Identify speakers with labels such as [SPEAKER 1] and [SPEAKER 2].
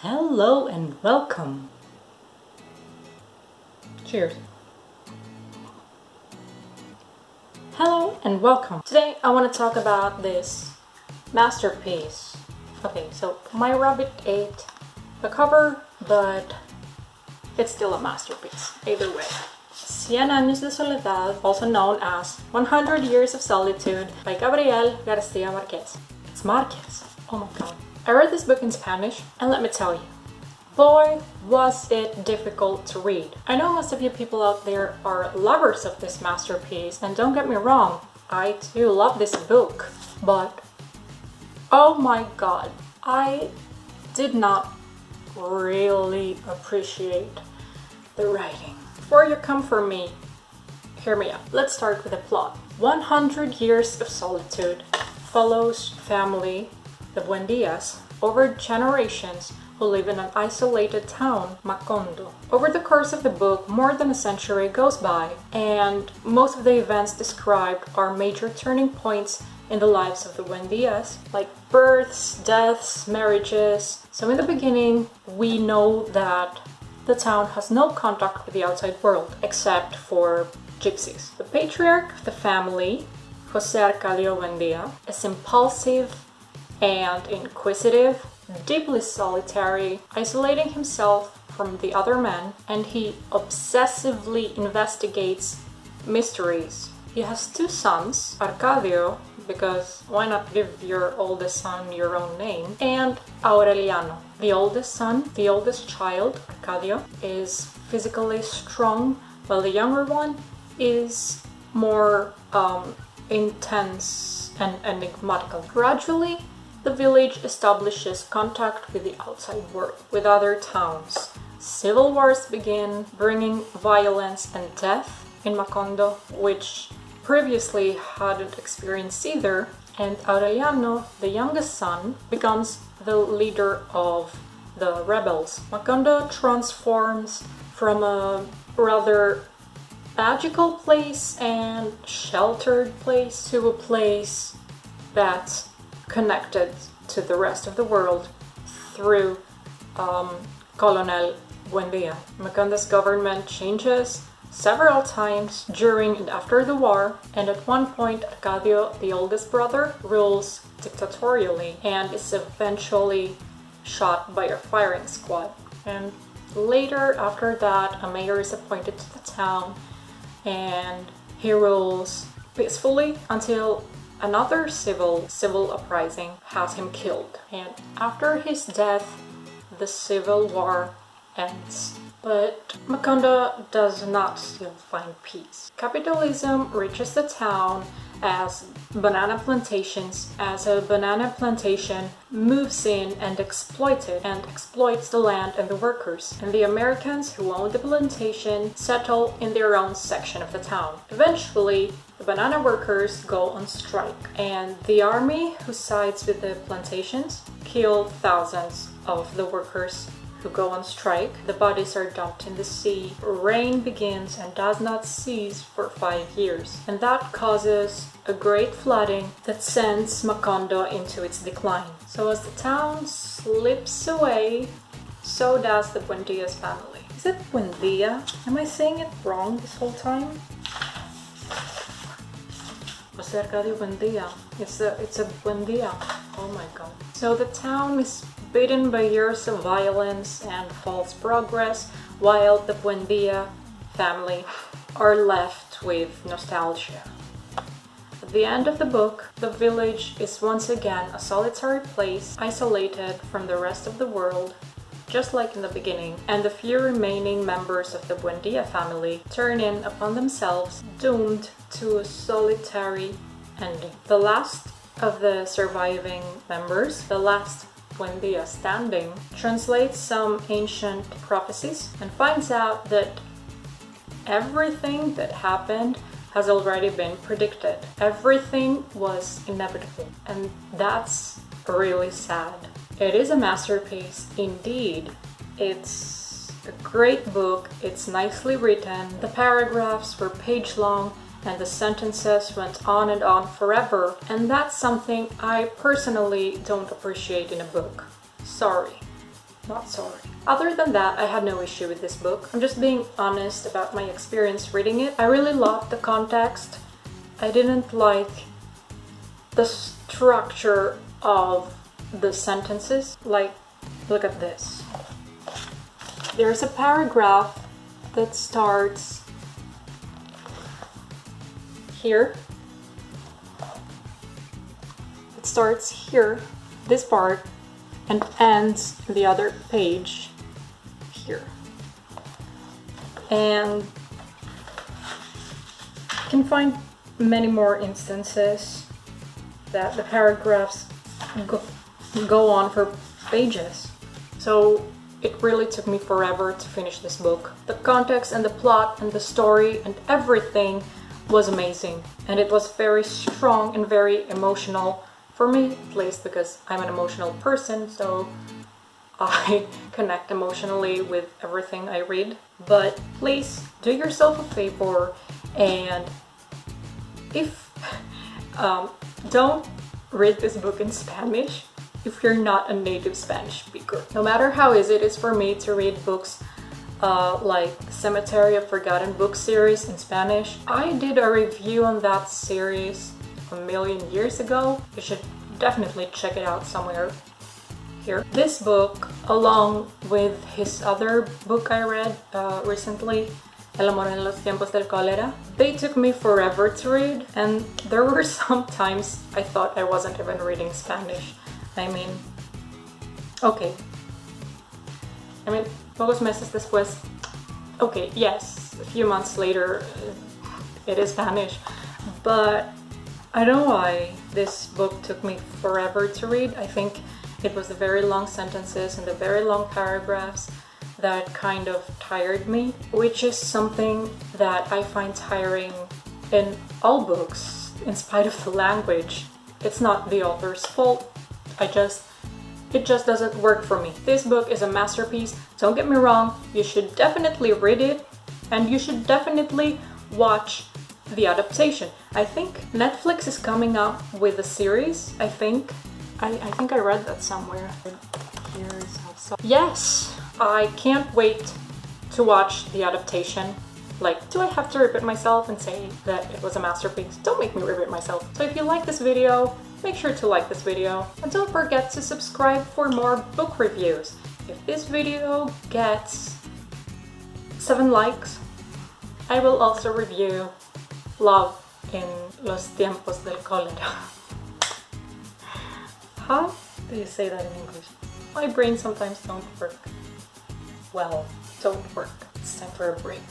[SPEAKER 1] Hello and welcome. Cheers. Hello and welcome. Today I want to talk about this masterpiece. Okay, so my rabbit ate the cover, but it's still a masterpiece, either way. Cien Años de Soledad, also known as 100 Years of Solitude by Gabriel García Márquez. It's Márquez. Oh my god. I read this book in Spanish, and let me tell you, boy, was it difficult to read. I know most of you people out there are lovers of this masterpiece, and don't get me wrong, I too love this book, but oh my god, I did not really appreciate the writing. Before you come for me, hear me out. Let's start with the plot. 100 Years of Solitude follows family, the Buendias, over generations who live in an isolated town, Macondo. Over the course of the book, more than a century goes by, and most of the events described are major turning points in the lives of the Buendias, like births, deaths, marriages. So in the beginning, we know that the town has no contact with the outside world, except for gypsies. The patriarch of the family, José Arcadio Buendia, is impulsive and inquisitive, deeply solitary, isolating himself from the other men, and he obsessively investigates mysteries. He has two sons, Arcadio, because why not give your oldest son your own name, and Aureliano. The oldest son, the oldest child, Arcadio, is physically strong, while the younger one is more intense and enigmatical. Gradually, the village establishes contact with the outside world, with other towns. Civil wars begin, bringing violence and death in Macondo, which previously hadn't experienced either, and Aureliano, the youngest son, becomes the leader of the rebels. Macondo transforms from a rather magical place and sheltered place to a place that's connected to the rest of the world through Colonel Buendia. Macondo's government changes several times during and after the war, and at one point Arcadio, the oldest brother, rules dictatorially and is eventually shot by a firing squad. And later, after that, a mayor is appointed to the town and he rules peacefully until another civil uprising has him killed. And after his death, the civil war ends. But Macondo does not still find peace. Capitalism reaches the town as a banana plantation moves in and exploits the land and the workers. And the Americans who own the plantation settle in their own section of the town. Eventually, the banana workers go on strike, and the army who sides with the plantations kill thousands of the workers who go on strike. The bodies are dumped in the sea. Rain begins and does not cease for 5 years, and that causes a great flooding that sends Macondo into its decline. So as the town slips away, so does the Buendia's family. Is it Buendia? Am I saying it wrong this whole time? José Arcadio Buendia. It's a Buendia. Oh my god. So the town is beaten by years of violence and false progress, while the Buendia family are left with nostalgia. At the end of the book, the village is once again a solitary place, isolated from the rest of the world, just like in the beginning, and the few remaining members of the Buendia family turn in upon themselves, doomed to a solitary ending. The last of the surviving members, the last Buendia standing, translates some ancient prophecies and finds out that everything that happened has already been predicted. Everything was inevitable, and that's really sad. It is a masterpiece indeed. It's a great book, it's nicely written, the paragraphs were page long, and the sentences went on and on forever, and that's something I personally don't appreciate in a book. Sorry. not sorry. Other than that, I had no issue with this book. I'm just being honest about my experience reading it. I really loved the context. I didn't like the structure of the sentences. Like, look at this. There's a paragraph that starts here. It starts here, this part, and ends in the other page here. And you can find many more instances that the paragraphs go on for pages. So it really took me forever to finish this book. The context and the plot and the story and everything was amazing. And it was very strong and very emotional for me, at least because I'm an emotional person, so I connect emotionally with everything I read. But please do yourself a favor and don't read this book in Spanish if you're not a native Spanish speaker. No matter how easy it is for me to read books like Cemetery of Forgotten Books series in Spanish, I did a review on that series a million years ago. You should definitely check it out somewhere here. This book, along with his other book I read recently, El amor en los tiempos del cólera, they took me forever to read, and there were some times I thought I wasn't even reading Spanish. I mean, okay. I mean, pocos meses después, okay, yes, a few months later, it is Spanish, but I don't know why this book took me forever to read. I think it was the very long sentences and the very long paragraphs that kind of tired me, which is something that I find tiring in all books, in spite of the language. It's not the author's fault. It just doesn't work for me. This book is a masterpiece. Don't get me wrong, you should definitely read it, and you should definitely watch the adaptation. I think Netflix is coming up with a series, I think. I think I read that somewhere. Yes, I can't wait to watch the adaptation. Like, do I have to repeat myself and say that it was a masterpiece? Don't make me repeat myself. So if you like this video, make sure to like this video. And don't forget to subscribe for more book reviews. If this video gets 7 likes, I will also review Love in los tiempos del cólera. How do you say that in English? My brain sometimes don't work. Well, don't work. It's time for a break.